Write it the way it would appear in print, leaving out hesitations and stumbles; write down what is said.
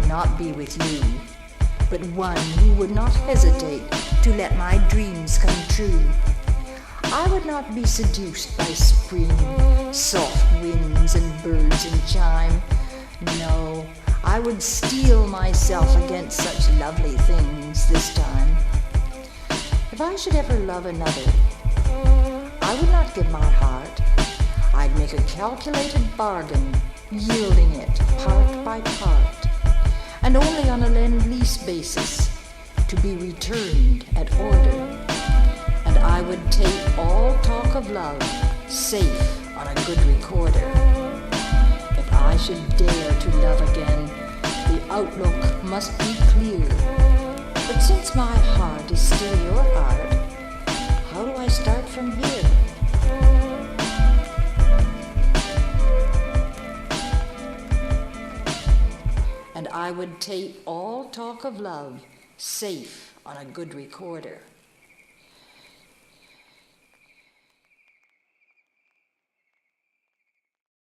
not be with you, but one who would not hesitate to let my dreams come true. I would not be seduced by spring, soft winds and birds in chime. No, I would steel myself against such lovely things this time. If I should ever love another, I would not give my heart. I'd make a calculated bargain, yielding it part by part, and only on a lend-lease basis, to be returned at order. And I would take all talk of love safe on a good recorder. If I should dare to love again, the outlook must be clear. But since my heart is still your heart, how do I start from here? And I would take all talk of love safe on a good recorder.